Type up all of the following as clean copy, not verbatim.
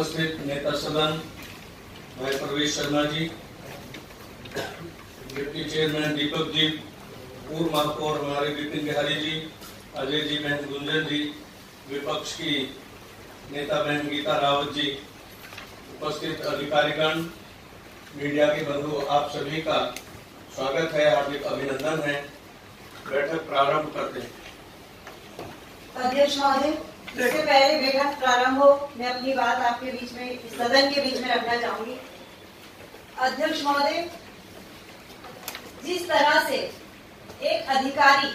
उपस्थित नेता सदन भाई प्रवेश शर्मा जी, डिप्टी चेयरमैन दीपक जी, पूर्व महापौर हमारे विपिन बिहारी जी, अजय जी, बहन गुंजन जी, विपक्ष की नेता बहन गीता रावत जी, उपस्थित अधिकारीगण, मीडिया के बंधु, आप सभी का स्वागत है, हार्दिक अभिनंदन है। बैठक प्रारंभ करते हैं। अध्यक्ष महोदय, इससे पहले बैठक प्रारंभ हो, मैं अपनी बात आपके बीच में, सदन के बीच में रखना चाहूंगी। अध्यक्ष महोदय, जिस तरह से एक अधिकारी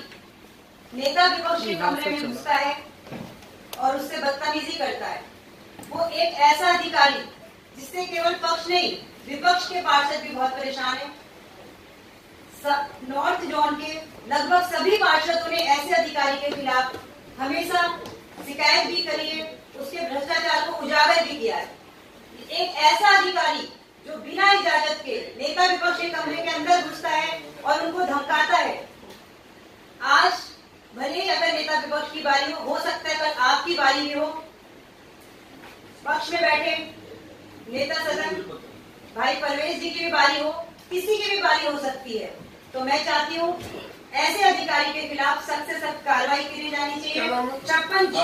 नेता विपक्ष के कमरे में घुसता है और उससे बदतमीजी करता है, वो एक ऐसा अधिकारी जिससे केवल पक्ष नहीं विपक्ष के पार्षद भी बहुत परेशान है। नॉर्थ जोन के लगभग सभी पार्षदों ने ऐसे अधिकारी के खिलाफ हमेशा शिकायत भी करी है, उसके भ्रष्टाचार को उजागर भी किया है। एक ऐसा अधिकारी जो बिना इजाजत के नेता विपक्ष के कमरे के अंदर घुसता है और उनको धमकाता है। आज भले ही अगर नेता विपक्ष की बारी हो सकता है कल आपकी बारी भी हो। पक्ष में बैठे नेता सदन भाई परवेश जी की भी बारी हो, किसी की भी बारी हो सकती है। तो मैं चाहती हूँ ऐसे अधिकारी के खिलाफ सख्त से सख्त कार्रवाई की जानी चाहिए। 56J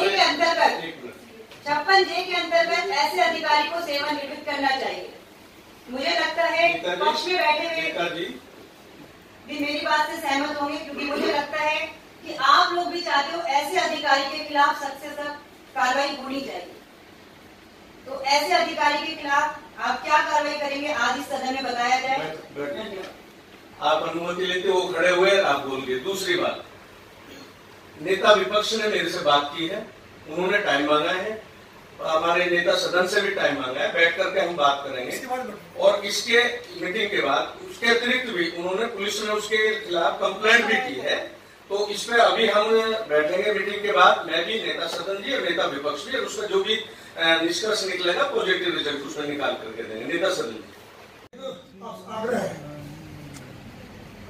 के अंतर्गत ऐसे अधिकारी को सेवानिवृत्त करना चाहिए। मुझे लगता है पक्ष में बैठे हुए भी मेरी बात से सहमत होंगे, क्योंकि मुझे लगता है कि आप लोग भी चाहते हो ऐसे अधिकारी के खिलाफ सख्त से सख्त कार्रवाई होनी चाहिए। तो ऐसे अधिकारी के खिलाफ आप क्या कार्रवाई करेंगे आज इस सदन में बताया जाए। धन्यवाद। आप अनुमति लेते हो, खड़े हुए आप बोलिए। दूसरी बात, नेता विपक्ष ने मेरे से बात की है, उन्होंने टाइम मांगा है, हमारे नेता सदन से भी टाइम मांगा है, बैठ करके हम बात करेंगे। और इसके मीटिंग के बाद उसके अतिरिक्त भी उन्होंने, पुलिस ने उसके खिलाफ कंप्लेंट भी की है। तो इस पे अभी हम बैठेंगे मीटिंग के बाद, मैं भी, नेता सदन जी और नेता विपक्ष भी, और उसका जो भी निष्कर्ष निकलेगा पॉजिटिव रिजल्ट उसमें निकाल करके देंगे। नेता सदन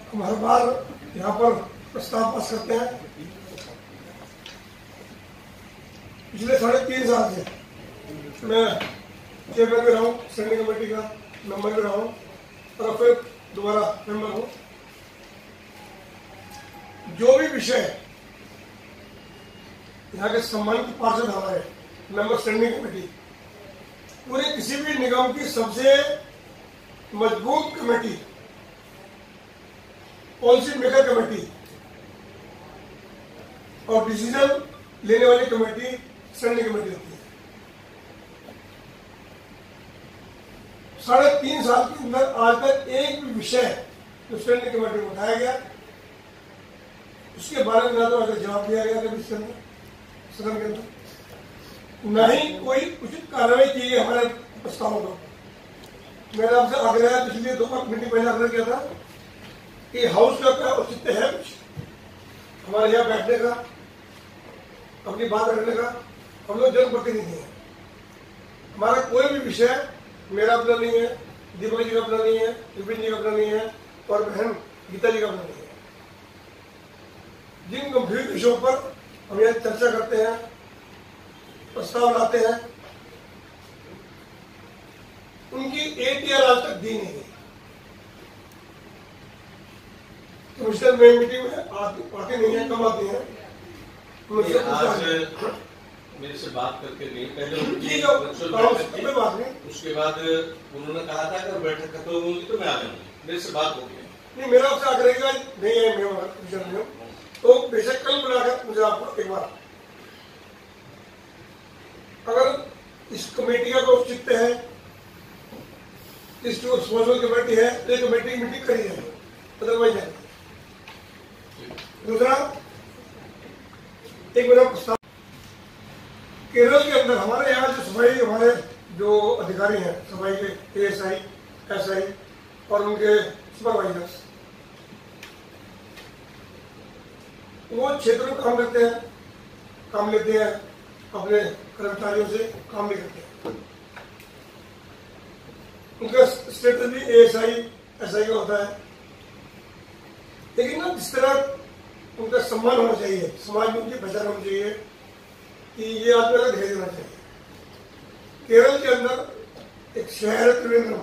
हम हर बार यहाँ पर प्रस्ताव पास करते हैं। पिछले 3.5 साल से मैं चेयरमैन भी रहा हूँ, स्टैंडिंग कमेटी का मेंबर भी रहा हूँ और फिर दोबारा मेंबर हूँ। जो भी विषय यहाँ के सम्मानित पार्षद हमारे मेंबर स्टैंडिंग कमेटी, पूरे किसी भी निगम की सबसे मजबूत कमेटी, पॉलिसी मेकर कमेटी और डिसीजन लेने वाली कमेटी स्टैंडिंग कमेटी होती है। 3.5 साल के अंदर आज तक एक भी विषय जो स्टैंडिंग कमेटी में उठाया गया उसके बारे में ना तो अगर जवाब दिया गया कभी सदन के अंदर, न ही कोई उचित कार्रवाई की गई हमारे प्रस्तावों पर। मेरा आपसे आग्रह है, पिछले 2 मीटिंग पहले आग्रह किया था कि हाउस का क्या औचित्य है कुछ हमारे यहाँ बैठने का, अपनी बात रखने का। हम लोग जनप्रतिनिधि हैं, हमारा कोई भी विषय मेरा अपना नहीं है, दीपक जी का अपना नहीं है, विपिन जी का अपना नहीं है और बहन गीता जी का अपना नहीं है। जिन गंभीर विषयों पर हम यहाँ चर्चा करते हैं, प्रस्ताव लाते हैं, उनकी ATR आज तक दी नहीं गई। कमिश्नर में मीटिंग में आती नहीं है, कम आती है। आज मेरे से बात करके गई, पहले बात नहीं, उसके बाद उन्होंने कहा था अगर बैठक खत्म होगी तो मैं आ जाऊंगी। मेरे से बात हो गई। नहीं, मेरा आपसे आग्रह नहीं है, मैं तो बेशक कल बुलाकर मुझे आपको एक बार, अगर इस कमेटी का कोई औचित्य है, इस जो सोशल कमेटी है, तो ये कमेटी की मीटिंग करी जाए, अदरवाइज नहीं। दूसरा, एक मेरा प्रस्ताव, केरल के अंदर हमारे यहाँ जो सफाई, हमारे जो अधिकारी हैं सफाई के, ASI, SI और उनके सुपरवाइजर्स, वो क्षेत्र में काम करते हैं, काम लेते हैं, अपने कर्मचारियों से काम भी करते हैं। उनका स्टेटस भी ASI, SI का होता है। लेकिन ना जिस तरह उनका सम्मान होना चाहिए, समाज में उनकी पहचान होनी चाहिए कि ये आदमी का ध्यान देना चाहिए। केरल के अंदर एक शहर है त्रिवेंद्रम,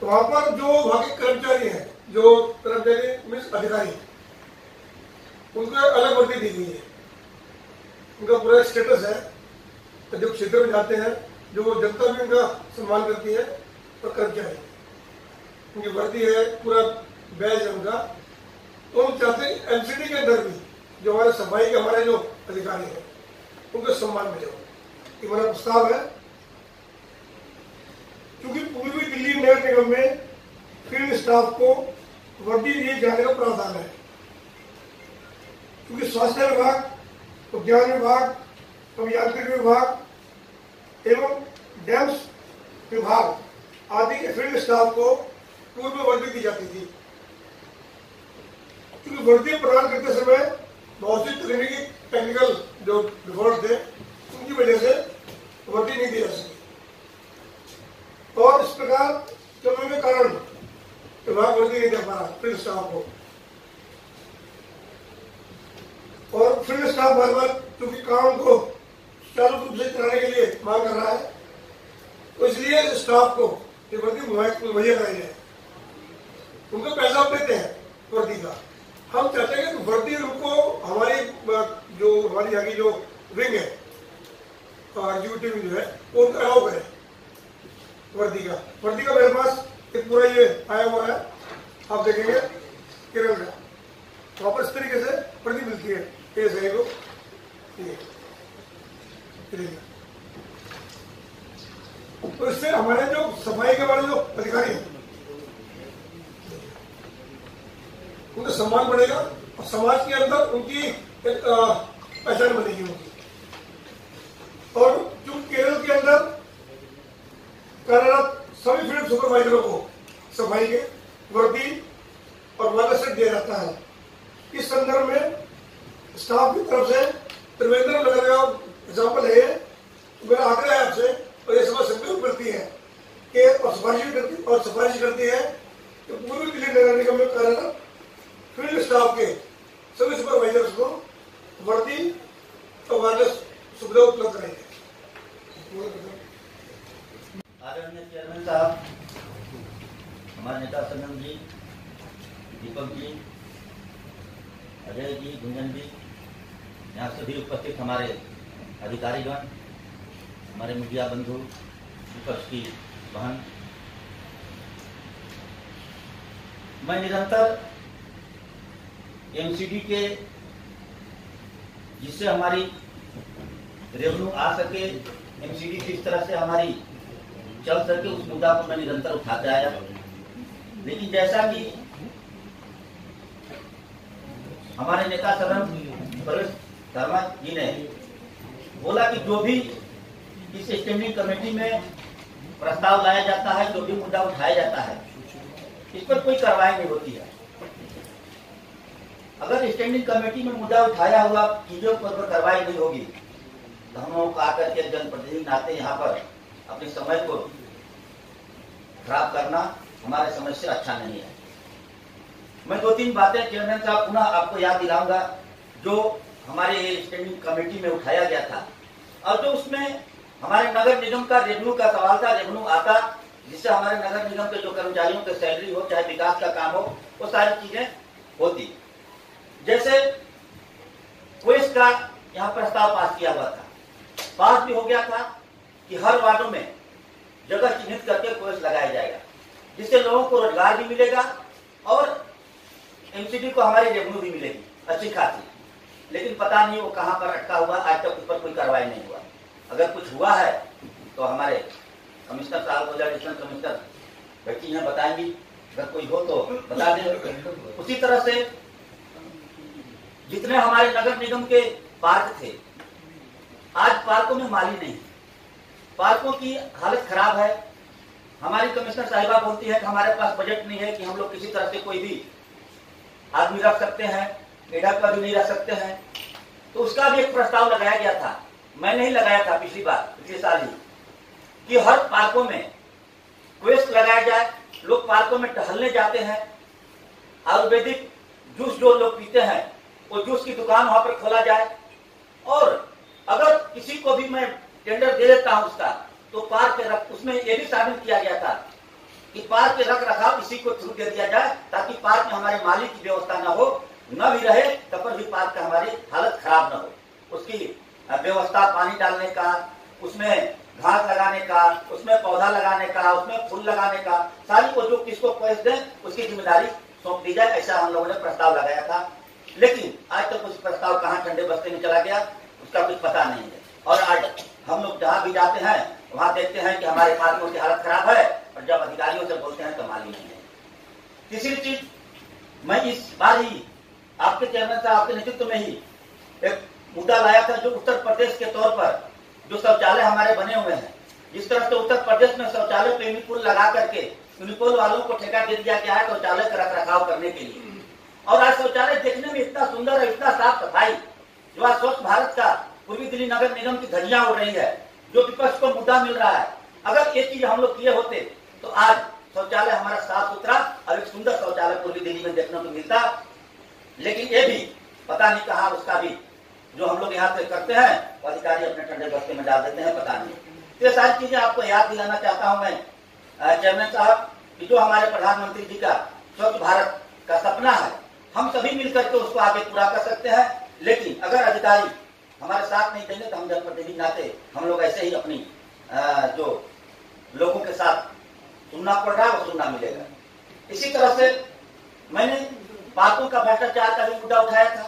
तो वहां पर जो वहां के कर्मचारी हैं, जो कर्मचारी मीन्स अधिकारी, उनको अलग वर्दी दी गई है। उनका पूरा स्टेटस है, तो जो क्षेत्र में जाते हैं, जो जनता भी उनका सम्मान करती है, और कर्मचारी उनकी वर्दी है, पूरा बैज है उनका। तो हम चाहते हैं एमसीडी के अंदर भी जो हमारे सफाई के हमारे जो अधिकारी हैं उनको सम्मान मिले। ये हमारा प्रस्ताव है, क्योंकि पूर्वी दिल्ली नगर निगम में फील्ड स्टाफ को वर्दी दिए जाने का प्रावधान है, क्योंकि स्वास्थ्य विभाग, उद्यान विभाग, अभियांत्रिक विभाग एवं डैम्स विभाग आदि के फील्ड स्टाफ को पूर्व में वर्दी दी जाती थी, क्योंकि वर्दी प्रदान करते समय बहुत सी तकनीकी टेक्निकल जो डिफॉल्ट थे उनकी वजह से वर्दी नहीं दी जा सकी, और इस प्रकार चलने के कारण विभाग वर्दी नहीं दे पा रहा फील्ड स्टाफ को। और फील्ड स्टाफ बार बार क्योंकि काम को चालू रूप से चलाने के लिए मांग कर रहा है, तो इसलिए स्टाफ को ये वर्दी मुहैया कराई जाए। उनको पैसा देते हैं वर्दी का, हम चाहते हैं कि वर्दी उनको हमारी जो हमारी यहाँ की जो विंग है एग्जीक्यूटिव विंग जो है वो उनको अलाउ करे वर्दी का। वर्दी का मेरे पास एक पूरा ये आया हुआ है, आप देखेंगे केरल का, वहाँ पर इस तरीके से वर्दी मिलती है। ये सही को तो इससे हमारे जो सफाई के वाले जो अधिकारी हैं उनका सम्मान बढ़ेगा और समाज के अंदर उनकी एक पहचान बनेगी उनकी। और जो केरल के अंदर कार्यरत सभी फील्ड सुपरवाइजरों को सफाई के वर्दी और वाला सेट दिया जाता है। इस संदर्भ में स्टाफ की तरफ से त्रिवेंद्रम नगर का एग्जाम्पल है, मेरा आग्रह है आपसे, और ये समझ संकल्प करती है कि और सिफारिश करती है कि पूर्वी दिल्ली नगर निगम में कार्यरत फील्ड स्टाफ के सभी सुपरवाइजर्स को वर्दी और वायरलेस सुविधा उपलब्ध कराई जाए। आदरणीय चेयरमैन साहब, हमारे नेता सदन जी, दीपक जी, अजय जी, गुंजन जी, यहाँ सभी उपस्थित हमारे अधिकारीगण, हमारे मीडिया बंधु, विपक्ष की बहन, मैं निरंतर एमसीडी के जिससे हमारी रेवेन्यू आ सके, एमसीडी किस तरह से हमारी चल सके, उस मुद्दा को मैं निरंतर उठाते आया। लेकिन जैसा कि हमारे नेता सदन प्रवेश शर्मा जी ने बोला कि जो भी इस स्टैंडिंग कमेटी में प्रस्ताव लाया जाता है, जो भी मुद्दा उठाया जाता है, इस पर कोई कार्रवाई नहीं होती है। अगर स्टैंडिंग कमेटी में मुद्दा उठाया हुआ चीजों पर कार्रवाई नहीं होगी तो हम लोगों को आकर के जनप्रतिनिधि नाते यहाँ पर अपने समय को खराब करना हमारे समझ से अच्छा नहीं है। मैं 2-3 बातें चेयरमैन साहब पुनः आपको याद दिलाऊंगा जो हमारे स्टैंडिंग कमेटी में उठाया गया था, और जो उसमें हमारे नगर निगम का रेवेन्यू का सवाल था। रेवेन्यू आता जिससे हमारे नगर निगम के जो कर्मचारियों की सैलरी हो, चाहे विकास का काम हो, वो सारी चीजें होती। जैसे क्वेस का यहाँ प्रस्ताव पास किया हुआ था, पास भी हो गया था कि हर वार्डों में जगह चिन्हित करके क्वेस लगाया जाएगा, जिससे लोगों को रोजगार भी मिलेगा और एमसीडी को हमारी रेवेन्यू भी मिलेगी अच्छी खासी। लेकिन पता नहीं वो कहाँ पर अटका हुआ, आज तक उस पर कोई कार्रवाई नहीं हुआ। अगर कुछ हुआ है तो हमारे कमिश्नर साहब हो जाए, एडिशनल कमिश्नर बैठी हैं, बताएंगी, अगर कोई हो तो बता दें। उसी तरह से जितने हमारे नगर निगम के पार्क थे, आज पार्कों में माली नहीं, पार्कों की हालत खराब है। हमारी कमिश्नर साहिबा बोलती है कि हमारे पास बजट नहीं है कि हम लोग किसी तरह से कोई भी आदमी रख सकते हैं, एडा का भी नहीं रख सकते हैं। तो उसका भी एक प्रस्ताव लगाया गया था, मैं नहीं लगाया था पिछले साल ही, कि हर पार्कों में क्वेस्ट लगाया जाए। लोग पार्कों में टहलने जाते हैं, आयुर्वेदिक जूस जो लोग पीते हैं वो जूस की दुकान वहां पर खोला जाए। और अगर किसी को भी मैं टेंडर दे देता हूं उसका, तो पार्क के रख उसमें ये भी शामिल किया गया था कि पार्क के रख रखाव इसी को थ्रू दे दिया जाए, ताकि पार्क में हमारे मालिक की व्यवस्था न हो, न भी रहे तब पर भी पार्क का हमारी हालत खराब न हो। उसकी व्यवस्था पानी डालने का, उसमें घास लगाने का, उसमें पौधा लगाने का, उसमें फूल लगाने का, सारी को जो किसको पैसे दें उसकी जिम्मेदारी सौंप दी जाए, ऐसा हम लोगों ने प्रस्ताव लगाया था। लेकिन आज तक उस प्रस्ताव कहाँ ठंडे बस्ते में चला गया उसका कुछ पता नहीं है। और आज हम लोग जहाँ भी जाते हैं वहाँ देखते हैं कि हमारे पार्कों की हालत खराब है, और जब अधिकारियों से बोलते हैं तो मालूम नहीं है। तीसरी चीज, मैं इस बार ही आपके चेयरमैन साहब आपके नेतृत्व में ही एक मुद्दा लाया था, जो उत्तर प्रदेश के तौर पर जो शौचालय हमारे बने हुए हैं, जिस तरह से उत्तर प्रदेश में शौचालय स्विमिंग पूल लगा करके स्विमिंग पूल वालों को ठेका दे दिया गया है शौचालय का रख रखाव करने के लिए। और आज शौचालय देखने में इतना सुंदर है, इतना साफ सफाई, जो आज स्वच्छ भारत का पूर्वी दिल्ली नगर निगम की धज्जियां उड़ रही है, जो विपक्ष को मुद्दा मिल रहा है। अगर ये चीज हम लोग किए होते तो आज शौचालय हमारा साफ सुथरा और एक सुंदर शौचालय पूर्वी दिल्ली में देखने को मिलता। लेकिन ये भी पता नहीं कहा, उसका भी जो हम लोग यहाँ से करते हैं वो अधिकारी अपने ठंडे बस्ते में डाल देते हैं, पता नहीं। तो ये सारी चीजें आपको याद दिलाना चाहता हूँ मैं चेयरमैन साहब, कि जो हमारे प्रधानमंत्री जी का स्वच्छ भारत का सपना है, हम सभी मिलकर के उसको आगे पूरा कर सकते हैं। लेकिन अगर अधिकारी हमारे साथ नहीं देंगे तो हम जनप्रतिनिधि नाते हम लोग ऐसे ही अपनी जो लोगों के साथ सुनना पड़ रहा है वो सुनना मिलेगा। इसी तरह से मैंने पार्कों का भ्रष्टाचार का भी मुद्दा उठाया था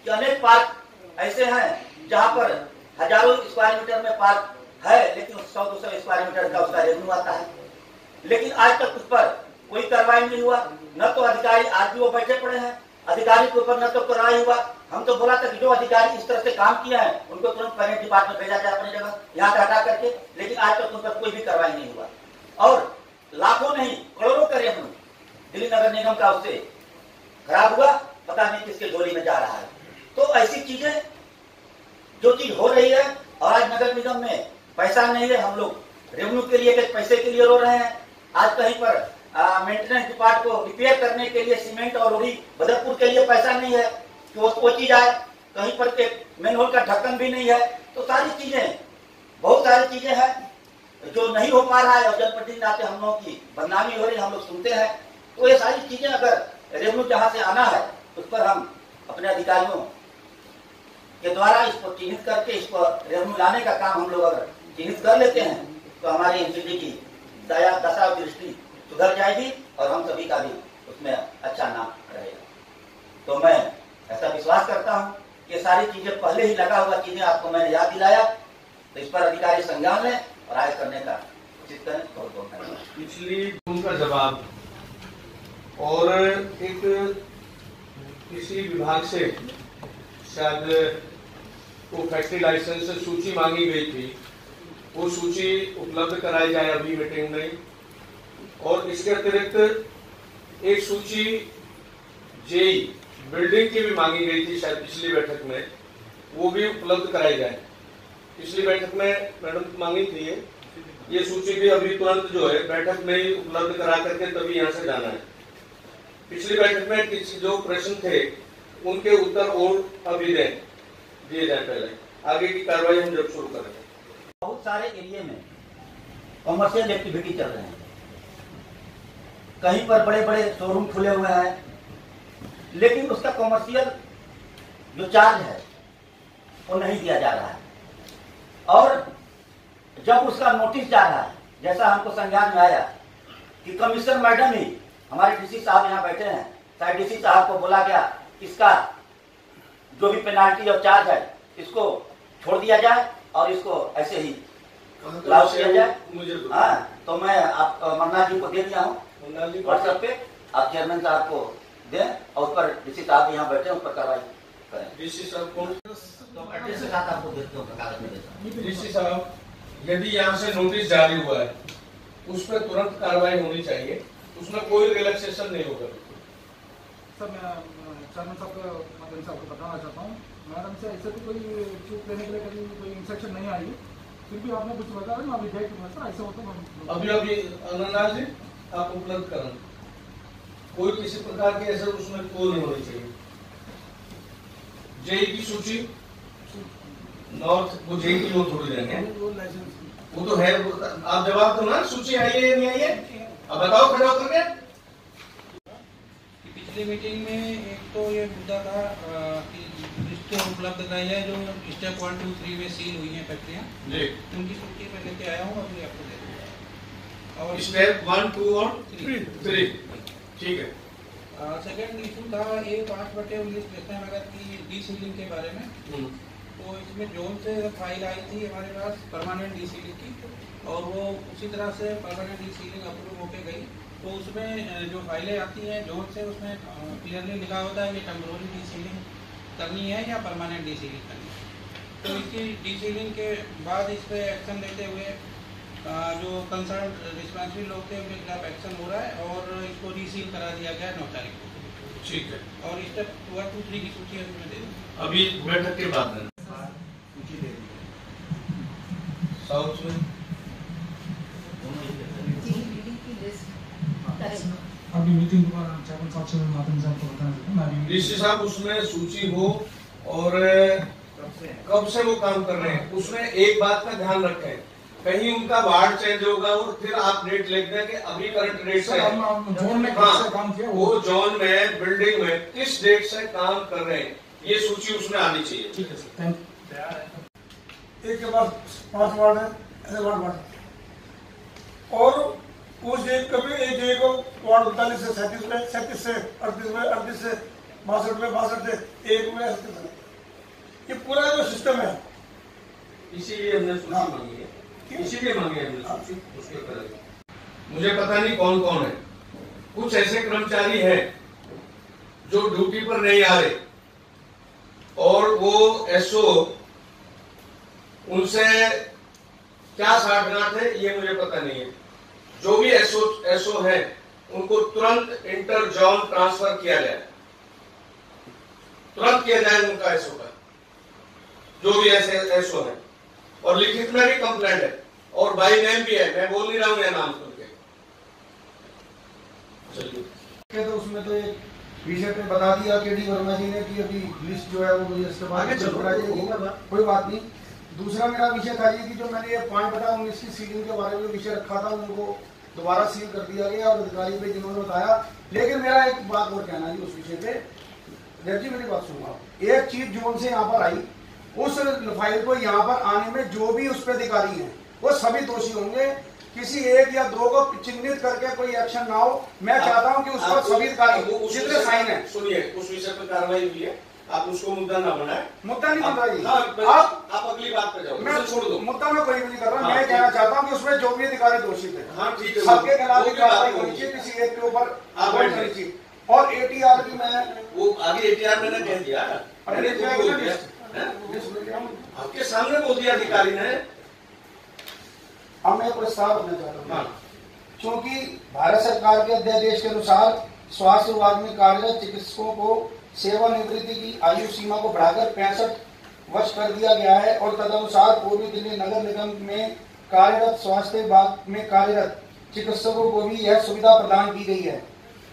कि अनेक पार्क ऐसे हैं जहां पर हजारों स्क्वायर मीटर में पार्क है, लेकिन 100-200 स्क्वायर मीटर का उसका रेवेन्यू आता है, लेकिन आज तक उस पर कोई कार्रवाई नहीं हुआ। न तो अधिकारी आज भी वो बैठे पड़े हैं, अधिकारी के ऊपर न तो कार्रवाई हुआ। हम तो बोला था कि जो अधिकारी इस तरह से काम किया है उनको तुरंत पेरेंट डिपार्टमेंट भेजा जाए अपनी जगह, यहाँ से हटा करके, लेकिन आज तक उन पर कोई भी कार्रवाई नहीं हुआ। और लाखों नहीं करोड़ों का रेवेन्यू दिल्ली नगर निगम का उससे खराब हुआ, पता नहीं किसके झोली में जा रहा है। तो ऐसी चीजें जो चीज हो रही है, और आज नगर निगम में पैसा नहीं है, हम लोग रेवेन्यू के लिए पैसे के लिए रो रहे हैं। आज कहीं पर मेंटेनेंस डिपार्ट को रिपेयर करने के लिए सीमेंट और रोड़ी बदरपुर के लिए पैसा नहीं है कि वो चीज आए, कहीं पर के मेन होल का ढक्कन भी नहीं है। तो सारी चीजें, बहुत सारी चीजें हैं जो नहीं हो पा रहा है, और जनप्रतिनिधि नाते हम लोगों की बदनामी हो रही है, हम लोग सुनते हैं। तो ये सारी चीजें अगर रेवेन्यू जहां से आना है उस पर हम अपने अधिकारियों के द्वारा इसको चिन्हित करके इसको रेवेन्यू लाने का काम हम लोग अगर चिन्हित कर लेते हैं तो हमारी एनसीडी की दया दशा और दृष्टि सुधर जाएगी और हम सभी का भी उसमें अच्छा नाम रहेगा। तो मैं ऐसा विश्वास करता हूँ कि सारी चीजें पहले ही लगा हुआ चीजें आपको मैंने याद दिलाया, तो इस पर अधिकारी संज्ञान लें और आय करने का उचित करें। बहुत बहुत धन्यवाद। पिछली उनका जवाब, और एक किसी विभाग से शायद वो फैक्ट्री लाइसेंस से सूची मांगी गई थी, वो सूची उपलब्ध कराई जाए अभी मीटिंग में। और इसके अतिरिक्त एक सूची जेई बिल्डिंग की भी मांगी गई थी शायद पिछली बैठक में, वो भी उपलब्ध कराई जाए। पिछली बैठक में मैडम मांगी थी ये सूची भी अभी तुरंत जो है बैठक में ही उपलब्ध करा करके तभी यहाँ से जाना है। पिछली बैठक में किसी जो प्रश्न थे उनके उत्तर और अभी दिए जाए, पहले आगे की कार्रवाई हम जब शुरू करेंगे। बहुत सारे एरिया में कमर्शियल एक्टिविटी चल रहे हैं, कहीं पर बड़े बड़े शोरूम खुले हुए हैं, लेकिन उसका कमर्शियल जो चार्ज है वो नहीं दिया जा रहा है। और जब उसका नोटिस जा रहा है, जैसा हमको संज्ञान में आया कि कमिश्नर मैडम ही, हमारे डीसी साहब यहाँ बैठे हैं, शायद डीसी साहब को बोला गया इसका जो भी पेनाल्टी और चार्ज है इसको छोड़ दिया जाए और इसको ऐसे ही लागू किया जाए। हाँ, तो मैं आप मन्ना जी को दे दिया हूँ व्हाट्सएप पे, आप चेयरमैन साहब को दें और उस पर डीसी साहब यहाँ बैठे उस पर कार्रवाई करें। डीसी साहब को तो एड्रेस के साथ आपको देते हो, कागज में देता हूँ। डीसी साहब, यदि यहाँ से नोटिस जारी हुआ है उस पर तुरंत कार्रवाई होनी चाहिए, उसमें कोई रिलैक्सेशन नहीं होगा। सर मैं चेयरमैन साहब को मैडम साहब को बताना चाहता हूँ, मैडम से ऐसे तो कोई चूक लेने के लिए कभी कोई इंस्ट्रक्शन नहीं आई, फिर भी आपने कुछ बताया ना, अभी देख सर ऐसे होता है। अभी अनंतनाथ जी आप उपलब्ध करें, कोई किसी प्रकार की ऐसा उसमें कोई नहीं होनी चाहिए। जेई की सूची नॉर्थ वो जेई की वो थोड़ी देंगे, वो तो है। आप जवाब दो ना, सूची आई है या नहीं आई है, अब बताओ खड़े होकर के। पिछली मीटिंग में एक तो ये मुद्दा था कि लिस्ट उपलब्ध कराई है जो स्टेप 1, 2, 3 में सील हुई है फैक्ट्रियाँ जी, उनकी सूची मैं लेके आया हूँ, अभी आपको दे दूँगा। और स्टेप 1, 2 और 3 ठीक है। सेकेंड इशू था ये 5/19 कृष्णा नगर की डीसीलिंग के बारे में। तो इसमें जोन से फाइल आई थी हमारे पास परमानेंट डीसीलिंग की, और वो उसी तरह से परमानेंट डीसीलिंग अप्रूव होके गई। तो उसमें जो फाइलें आती हैं जोन से, उसमें क्लियरली लिखा होता है कि टेम्पोररी डीसीलिंग करनी है या परमानेंट डीसीलिंग करनी है। तो इसकी डीसीलिंग के बाद इस पर एक्शन लेते हुए जो कंसर्न डिस्पेंसरी लोग थे उनके खिलाफ एक्शन हो रहा है, और इसको रीसील करा दिया गया 9 तारीख को। ठीक है। और स्टेप 1, 2, 3 की सूची अभी मैं दे दूँ, अभी बैठक के बाद में सूची दे दी साउथ में अभी मीटिंग चेयरमैन साहब से माध्यम साहब को बताना चाहता हूँ मैं डीसी साहब उसमें सूची हो और कब से वो काम कर रहे हैं, उसमें एक बात का ध्यान रखें, कहीं उनका वार्ड चेंज होगा और फिर आप डेट लिख दें कि अभी करंट डेट से जोन में हाँ, काम किया वो जोन में बिल्डिंग में किस डेट से काम कर रहे हैं, ये सूची उसमें आनी चाहिए। ठीक है सर, थैंक यू। एक के पास 5 वार्ड है, ऐसे वार्ड और उस डेट का भी एक डेट को वार्ड 39 से 37 में, 37 से 38 में, 38 से 62 में, 62 से 1 में, 38 में, ये पूरा जो सिस्टम है, इसीलिए हमने सूची मांगी है, इसीलिए मांगी है हमने सूची, उसके ऊपर मुझे पता नहीं कौन कौन है। कुछ ऐसे कर्मचारी हैं जो ड्यूटी पर नहीं आ रहे और वो एसओ उनसे क्या साठगांठ है ये मुझे पता नहीं है। जो भी एसओ है उनको तुरंत इंटर जोन ट्रांसफर किया जाए, तुरंत किया जाए उनका एसओ का, जो भी ऐसे एसओ है, और लिखित में भी कंप्लेंट है और बाई नेम भी है, मैं बोल नहीं रहा हूं नाम सुन के। चलिए तो उसमें तो एक विषय पे बता दिया केडी वर्मा जी ने कि अभी लिस्ट जो है वो मुझे इसके बाद कोई बात नहीं। दूसरा मेरा विषय था ये कि जो मैंने ये 5/19 की सीलिंग के बारे में विषय रखा था उनको दोबारा सील कर दिया गया और अधिकारी पे जिन्होंने बताया। लेकिन मेरा एक बात और कहना जी उस विषय पे, जब जी मेरी बात सुनूंगा, एक चीज जोन से यहाँ पर आई, उस फाइल को यहाँ पर आने में जो भी उस पर अधिकारी हैं वो सभी दोषी होंगे, किसी एक या दो को चिन्हित करके कोई एक्शन ना हो। मैं चाहता हूँ कि उस पर सभी अधिकारी जितने साइन है, सुनिए, उस विषय पर कार्रवाई हुई है, आप उसको मुद्दा ना बनाए। मुद्दा नहीं बन रहा जी, आप अगली बात पे जाओ, मैं छोड़ दो मुद्दा में कोई भी नहीं कर रहा। मैं कहना चाहता हूँ कि उसमें जो भी अधिकारी दोषी थे, हाँ ठीक है, सबके खिलाफ कार्रवाई होनी चाहिए, किसी एक के ऊपर होनी चाहिए। और एटीआर की मैं वो आगे एटीआर मैंने कह दिया, आपके सामने बोल दिया अधिकारी ने। अब मैं प्रस्ताव रखना चाहता हूँ, क्योंकि भारत सरकार के अध्यादेश के अनुसार स्वास्थ्य विभाग में कार्यरत चिकित्सकों को सेवानिवृत्ति की आयु सीमा को बढ़ाकर 65 वर्ष कर दिया गया है और तदनुसार पूर्वी दिल्ली नगर निगम में कार्यरत स्वास्थ्य विभाग में कार्यरत चिकित्सकों को भी यह सुविधा प्रदान की गई है।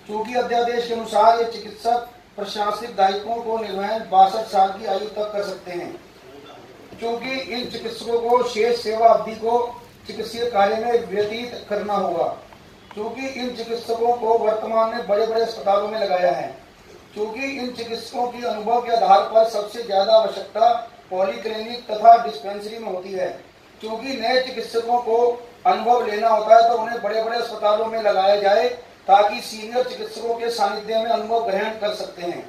क्योंकि अध्यादेश के अनुसार ये चिकित्सक प्रशासनिक दायित्वों को निर्वहन 62 साल की आयु तक कर सकते हैं। क्योंकि इन चिकित्सकों को शेष सेवा अवधि को चिकित्सीय कार्य में व्यतीत करना होगा। क्योंकि इन चिकित्सकों को वर्तमान में बड़े बड़े अस्पतालों में लगाया है। क्योंकि इन चिकित्सकों की अनुभव के आधार पर सबसे ज्यादा आवश्यकता पॉलीक्लिनिक तथा डिस्पेंसरी में होती है। क्योंकि नए चिकित्सकों को अनुभव लेना होता है तो उन्हें बड़े बड़े अस्पतालों में लगाया जाए ताकि सीनियर चिकित्सकों के सानिध्य में अनुभव ग्रहण कर सकते हैं।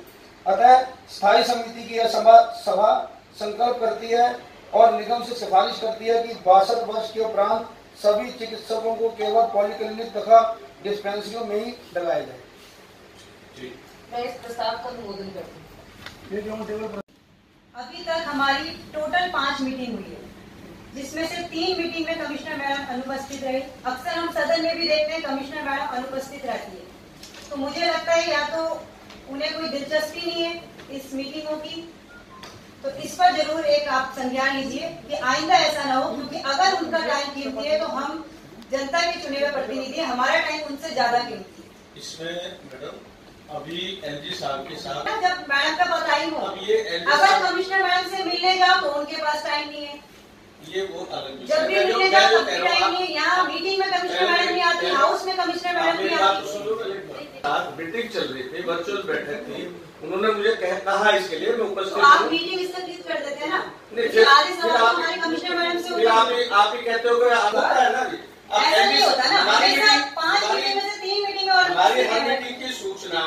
अतः स्थायी समिति की यह सभा संकल्प करती है और निगम से सिफारिश करती है कि 62 वर्ष के उपरांत सभी चिकित्सकों को केवल पॉलीक्लिनिक तथा डिस्पेंसरियों में ही लगाया जाए। मैं इस प्रस्ताव का अनुमोदन करती हूँ। अभी तक हमारी टोटल 5 मीटिंग हुई है, जिसमें से 3 मीटिंग में कमिश्नर मैडम अनुपस्थित रही। अक्सर हम सदन में भी देखते हैं कमिश्नर मैडम अनुपस्थित रहती है, तो मुझे लगता है या तो उन्हें कोई दिलचस्पी नहीं है इस मीटिंगों की, तो इस पर जरूर एक आप संज्ञान लीजिए कि आइंदा ऐसा ना हो, क्योंकि अगर उनका टाइम कीमती है तो हम जनता के चुने हुए प्रतिनिधि, हमारा टाइम उनसे ज्यादा कीमती है। इसमें मैडम अभी एलजी साहब के साथ जब मैडम का पता ही हो, अब ये LG अगर साहब- कमिश्नर मैडम से मिलने जाओ तो उनके पास टाइम नहीं है, ये वो अलग जब भी मिलने जाओ तब भी टाइम नहीं है। यहाँ मीटिंग में कमिश्नर मैडम नहीं आती, हाउस में कमिश्नर मैडम नहीं आती। मीटिंग चल रही थी, वर्चुअल बैठक थी, उन्होंने मुझे कहा इसके लिए मैं उपस्थित तो आप हूँ। मीटिंग स्थगित कर देते हैं ना, नहीं, फिर आधे सवाल तो हमारे कमिश्नर मैडम से फिर होते हैं। आप ही कहते हो कि होता है ना जी। अब ऐसा नहीं होता ना, हमारी हमेशा मीटिंग- 5 हमारी- मीटिंग में से 3 मीटिंग और हमारी हर मीटिंग की सूचना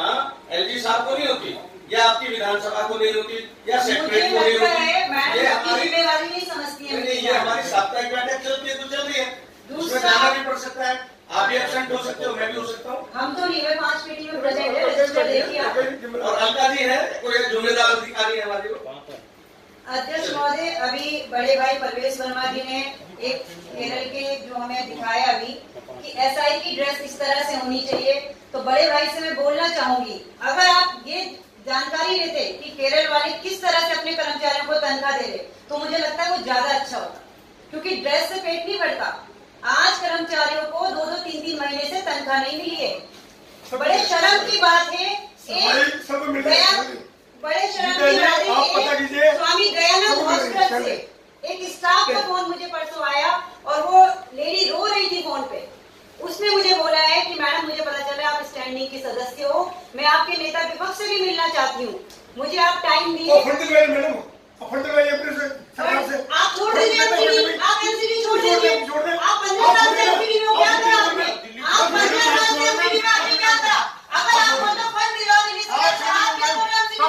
एलजी साहब को नहीं होती, या आपकी विधानसभा को नहीं होती, या मुझे सेक्रेटरी को नहीं लगता होती। है ये मैडम अपनी हमारी जिम्मेवारी नहीं समझती है। नहीं, ये हमारी साप्ताहिक बैठक चलती है तो चल रही है, उसमें दूसरा- जाना भी पड़ सकता है। आप भी एबसेंट हो सकते हो, मैं भी हो सकता हूँ। हम तो नहीं, 5 मीटिंग में प्रेजेंट है, रजिस्टर देखिए आप। और अलका जी है, कोई जिम्मेदार अधिकारी है हमारी को। अध्यक्ष महोदय, अभी बड़े भाई परवेश वर्मा जी ने एक केरल के जो हमें दिखाया अभी कि एसआई की ड्रेस इस तरह से होनी चाहिए, तो बड़े भाई से मैं बोलना चाहूंगी, अगर आप ये जानकारी लेते कि केरल वाले किस तरह से अपने कर्मचारियों को तनख्वाह दे रहे, तो मुझे लगता है वो ज्यादा अच्छा होता, क्योंकि ड्रेस से पेट नहीं भरता। आज कर्मचारियों को 2-2, 3-3 महीने से तनख्वाह नहीं मिली है, बड़े शर्म की बात है। बड़े शर्म की बात है, स्वामी दयानंद हॉस्पिटल से एक स्टाफ का फोन मुझे परसों आया और वो लेडी रो रही थी फोन पे। उसने मुझे बोला है कि मैडम मुझे पता चला आप स्टैंडिंग के सदस्य हो, मैं आपके नेता विपक्ष से भी मिलना चाहती हूँ, मुझे आप टाइम दिए। आप छोड़ दीजिए एनसीडी, आप एनसीडी छोड़ दीजिए। आप 15 साल से एनसीडी में क्या करा आपने? आप 15 साल से एनसीडी में आपने क्या करा? अगर आप मतलब फंड दिलवा दीजिए तो आप क्या बोल रहे हैं एनसीडी में?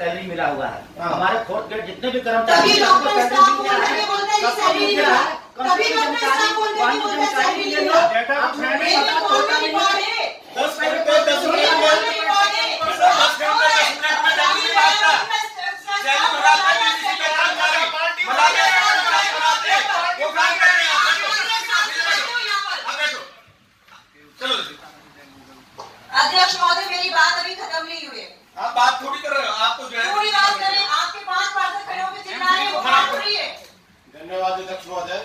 सैलरी मिला हुआ है। हाँ। हमारे फोर्थ ग्रेड जितने भी कर्मचारी तभी डॉक्टर स्टाफ बोल करके बोलता है कि सैलरी नहीं मिला। तभी डॉक्टर स्टाफ बोल करके बोलता है सैलरी नहीं मिला। मेरे फोन में रिकॉर्ड है। 10 मिनट में 10 मिनट में 10 मिनट में डालिए बात का सैलरी बढ़ाते हैं किसी का काम करें बढ़ाते हैं वो काम कर रहे हैं आप बैठो चलो अध्यक्ष महोदय मेरी बात अभी खत्म नहीं हुई है। आप बात थोड़ी कर रहे हो आपको जो है पूरी बात करें। आपके 5 पार्षद खड़े होकर चिल्ला रहे हैं वो बात हो रही है। धन्यवाद अध्यक्ष महोदय।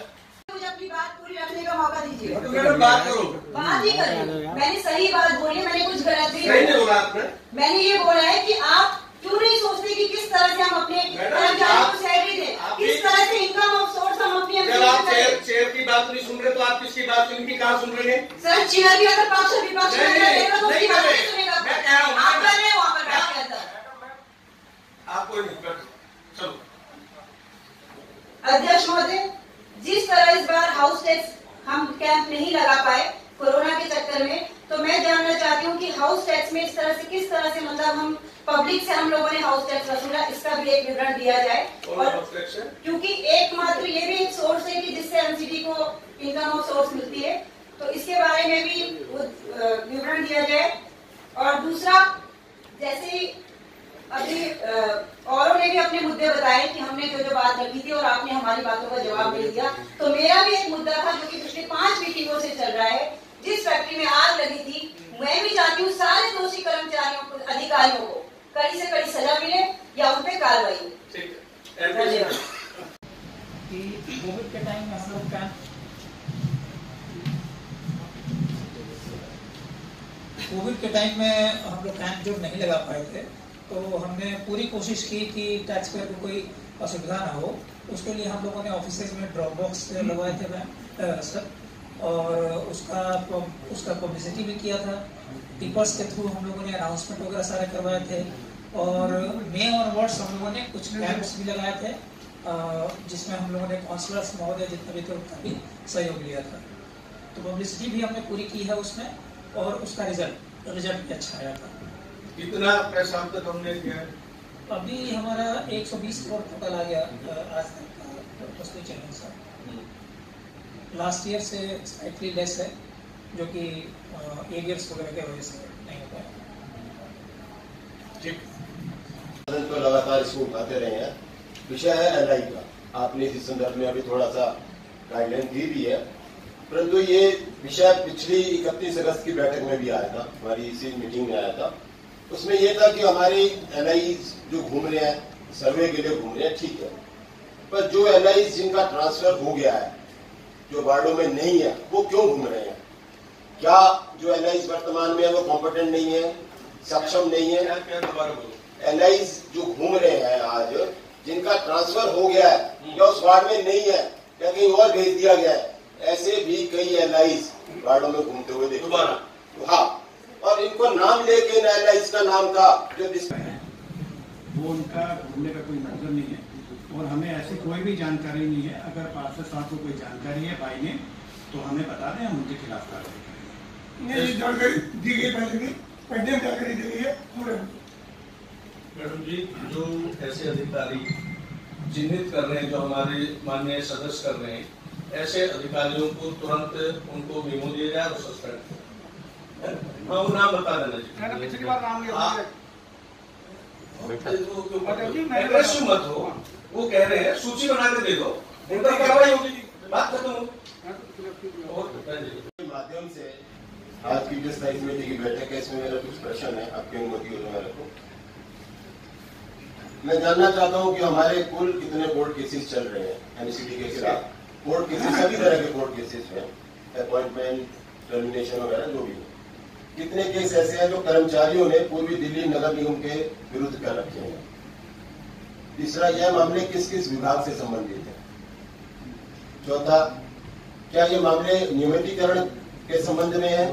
मुझे अपनी बात पूरी रखने का मौका दीजिए। तो मैडम बात करो बात ही करें। मैंने सही बात बोली मैंने कुछ गलत सही नहीं बोला आपने मैंने ये बोला है कि आप क्यों नहीं सोचते कि किस तरह से हम अपने कर्मचारियों को सैलरी दें किस तरह से इनकम ऑफ सोर्स हम अपनी जब आप चेयर की बात नहीं सुन रहे तो आप किसकी बात सुनकर कहाँ सुन रहे हैं सर चेयर भी अगर पक्ष विपक्ष में रहेगा तो उसकी बात नहीं सुनेगा। मैं कह रहा हूँ आप कर रहे हैं वहाँ पर बैठ के अंदर। आपको नहीं चलो अध्यक्ष महोदय जिस तरह इस बार हाउस टैक्स हम कैंप नहीं लगा पाए कोरोना के चक्कर में तो मैं जानना चाहती हूँ कि हाउस टैक्स में इस तरह से किस तरह से मतलब हम पब्लिक से हम लोगों ने हाउस टैक्स वसूला इसका भी एक विवरण दिया जाए। और क्योंकि एकमात्र ये भी एक सोर्स है कि जिससे एमसीडी को इनकम ऑफ सोर्स मिलती है तो इसके बारे में भी विवरण दिया जाए। और दूसरा जैसे ही अभी औरों ने भी अपने मुद्दे बताए कि हमने जो बात रखी थी और आपने हमारी बातों का जवाब नहीं दिया तो मेरा भी एक मुद्दा था जो कि पिछले 5 मीटिंगों से चल रहा है। जिस फैक्ट्री में आग लगी थी मैं भी चाहती हूँ सारे दोषी कर्मचारियों को अधिकारियों को कड़ी से कड़ी सजा मिले या उन पे कार्रवाई हो। धन्यवाद। कोविड के टाइम में हम लोग कैंप जो नहीं लगा पाए थे तो हमने पूरी कोशिश की कि टैक्स पेयर को कोई असुविधा ना हो। उसके लिए हम लोगों ने ऑफिसेज में ड्रॉप बॉक्स लगवाए थे सर और उसका पब्लिसिटी भी किया था। टिपर्स के थ्रू हम लोगों ने अनाउंसमेंट वगैरह सारे करवाए थे और मे ऑनवर्ड्स हम लोगों ने कुछ कैंप्स भी लगाए थे जिसमें हम लोगों ने काउंसलर्स महोदय जितना भी थे उनका भी सहयोग लिया था। तो पब्लिसिटी भी हमने पूरी की है उसमें और उसका रिजल्ट भी अच्छा आया था। कितना पैसा अब तक हमने दिया है? अभी हमारा 120 करोड़ टोटल आ गया आज तक उसके चैनल से। लास्ट ईयर से स्लाइटली लेस है जो कि एरियर्स वगैरह के वजह से नहीं हो पाया। ठीक तो लगातार इसको उठाते रहे हैं। विषय है एलआई का। आपने इस संदर्भ में अभी थोड़ा सा गाइडलाइन दी भी है परंतु ये विषय पिछली 31 अगस्त की बैठक में भी आया था हमारी इसी मीटिंग में आया था। उसमें यह था कि हमारे एलआई जो घूम रहे हैं सर्वे के लिए घूम रहे हैं ठीक है पर जो एलआई जिनका ट्रांसफर हो गया है जो वार्डों में नहीं है वो क्यों घूम रहे हैं? क्या जो एलआई वर्तमान में है वो कॉम्पिटेंट नहीं है सक्षम नहीं है? एलआई जो घूम रहे हैं आज जिनका ट्रांसफर हो गया है या उस वार्ड में नहीं है या कहीं और भेज दिया गया है ऐसे भी कई एलआई वार्डों में घूमते हुए देखे। हाँ और इनको नाम लेके एलआई का नाम था जो वो उनका घूमने का कोई मतलब नहीं है और हमें ऐसी कोई भी जानकारी नहीं है। अगर पार्षद साहब को कोई जानकारी है भाई ने तो हमें बता दें हम उनके खिलाफ कार्रवाई करेंगे। ये जानकारी दी गई पहले भी पहले जानकारी दी गई है। मैडम जी जो ऐसे अधिकारी चिन्हित कर रहे हैं जो हमारे माननीय सदस्य कर रहे हैं ऐसे अधिकारियों को तुरंत उनको मेमो दिया जाए और सस्पेंड। हाँ वो नाम बता देना जी। पिछली बार नाम एग्रेसिव मत हो वो कह रहे हैं सूची बना के दे दो उनका कार्रवाई होगी बात खत्म हो। माध्यम से आज की जो स्थायी समिति की बैठक है इसमें मेरा कुछ प्रश्न है आपकी अनुमति हो मेरे को। मैं जानना चाहता हूं कि हमारे कुल कितने कोर्ट केसेस चल रहे हैं एनसीडी के खिलाफ। कोर्ट केसेस सभी तरह के कोर्ट केसेस हैं अपॉइंटमेंट टर्मिनेशन वगैरह जो भी हो। कितने केस ऐसे हैं जो कर्मचारियों ने पूर्वी दिल्ली नगर निगम के विरुद्ध कर रखे हैं? तीसरा यह मामले किस किस विभाग से संबंधित है? चौथा क्या ये मामले नियमितीकरण के संबंध में है?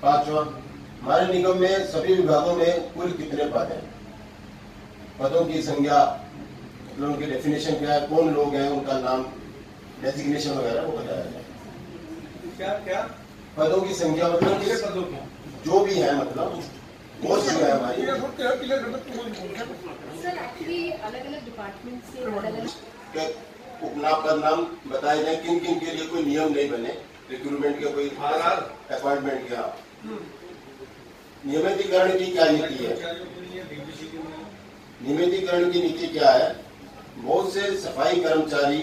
पांचवा हमारे निगम में सभी विभागों में कुल कितने पद हैं? पदों की संख्या मतलब उनके डेफिनेशन क्या है कौन लोग हैं उनका नाम डेजिग्नेशन वगैरह वो बताया जाए। क्या क्या पदों की संख्या मतलब पदों की जो भी है मतलब बहुत सी है हमारी। सर एक्चुअली अलग अलग डिपार्टमेंट से अलग उपनाम पद नाम बताए जाए, किन किन के लिए कोई नियम नहीं बने रिक्रूटमेंट के, कोई अपॉइंटमेंट के। नियमितीकरण की क्या नीति है? नियमितीकरण की नीति क्या है? बहुत से सफाई कर्मचारी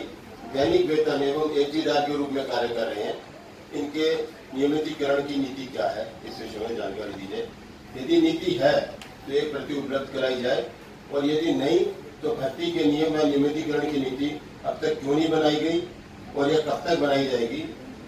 दैनिक वेतन एवं एचजीदार के रूप में कार्य कर रहे हैं। इनके नियमितीकरण की नीति क्या है, इस विषय में जानकारी दी जाए। यदि नीति है तो एक प्रति उपलब्ध कराई जाए, और यदि नहीं तो भर्ती के नियम या नियमितीकरण की नीति अब तक क्यों नहीं बनाई गई और यह कब तक बनाई जाएगी,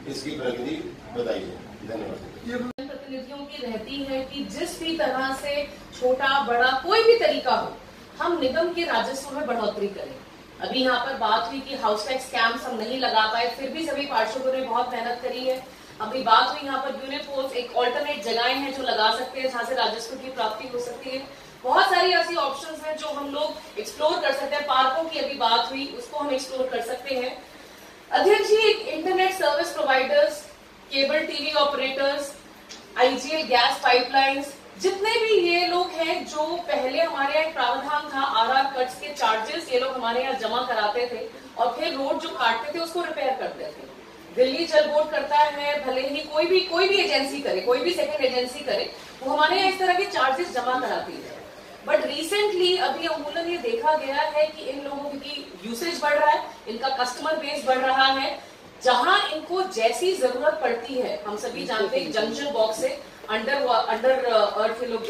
इसकी प्रगति बताई जाए। धन्यवाद। प्रतिनिधियों की रहती है कि जिस भी तरह से छोटा बड़ा कोई भी तरीका हो, हम निगम के राजस्व में बढ़ोतरी करें। अभी यहाँ पर बात हुई कि हाउस टैक्स कैंप्स हम नहीं लगा पाए, फिर भी सभी पार्षदों ने बहुत मेहनत करी है। अभी बात हुई यहाँ पर यूनिपोर्ट, एक ऑल्टरनेट जगहें हैं जो लगा सकते हैं जहाँ से राजस्व की प्राप्ति हो सकती है। बहुत सारी ऐसी ऑप्शंस हैं जो हम लोग एक्सप्लोर कर सकते हैं। पार्कों की अभी बात हुई, उसको हम एक्सप्लोर कर सकते हैं। अध्यक्ष ji, internet service providers, cable TV operators, IGL gas pipelines, जितने भी ये लोग हैं जो पहले हमारे यहाँ एक प्रावधान था आरआर कट्स के चार्जेस ये लोग हमारे यहाँ जमा कराते थे और फिर रोड जो काटते थे उसको रिपेयर करते थे। दिल्ली जल बोर्ड करता है, भले ही कोई भी एजेंसी करे, कोई भी सेकंड एजेंसी करे, वो हमारे यहाँ इस तरह के चार्जेस जमा कराती है। बट रिसेंटली अभी अमूलन ये देखा गया है कि इन लोगों की यूसेज बढ़ रहा है, इनका कस्टमर बेस बढ़ रहा है। जहां इनको जैसी जरूरत पड़ती है, हम सभी जानते हैं जंक्शन बॉक्स से अंडर अर्थ लोग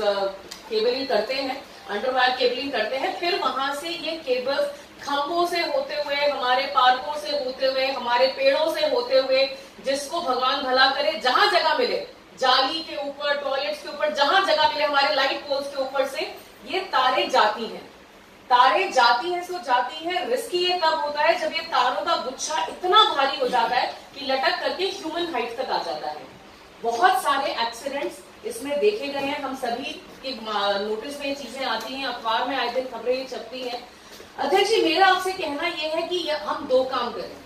केबलिंग करते हैं, अंडर वायर केबलिंग करते हैं, फिर वहां से ये केबल खंभों से होते हुए, हमारे पार्कों से होते हुए, हमारे पेड़ों से होते हुए, जिसको भगवान भला करे, जहां जगह मिले, जाली के ऊपर, टॉयलेट्स के ऊपर, जहां जगह मिले, हमारे लाइट पोल्स के ऊपर से ये तारे जाती हैं। तारे जाती हैं सो जाती हैं। रिस्की ये तब होता है जब ये तारों का गुच्छा इतना भारी हो जाता है कि लटक करके ह्यूमन हाइट तक आ जाता है। बहुत सारे एक्सीडेंट्स इसमें देखे गए हैं, हम सभी के नोटिस में ये चीजें आती हैं, अखबार में आए दिन खबरें छपती हैं। अध्यक्ष जी, मेरा आपसे कहना यह है कि हम दो काम करें।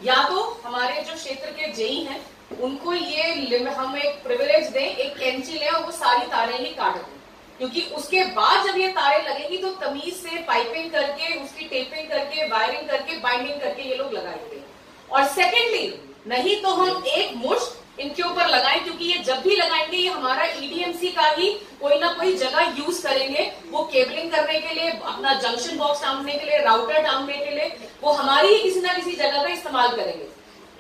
या तो हमारे जो क्षेत्र के जेई हैं उनको ये हम एक प्रिविलेज दें, एक कैंची लें और वो सारी तारें ही काट दें, क्योंकि उसके बाद जब ये तारें लगेगी तो तमीज से पाइपिंग करके, उसकी टेपिंग करके, वायरिंग करके, बाइंडिंग करके ये लोग लगाएंगे। और सेकेंडली, नहीं तो हम एक मुश्त इनके ऊपर लगाएं, क्योंकि ये जब भी लगाएंगे ये हमारा ईडीएमसी का ही कोई ना कोई जगह यूज करेंगे। वो केबलिंग करने के लिए, अपना जंक्शन बॉक्स टांगने के लिए, राउटर टांगने के लिए, वो हमारी ही किसी ना किसी जगह का इस्तेमाल करेंगे।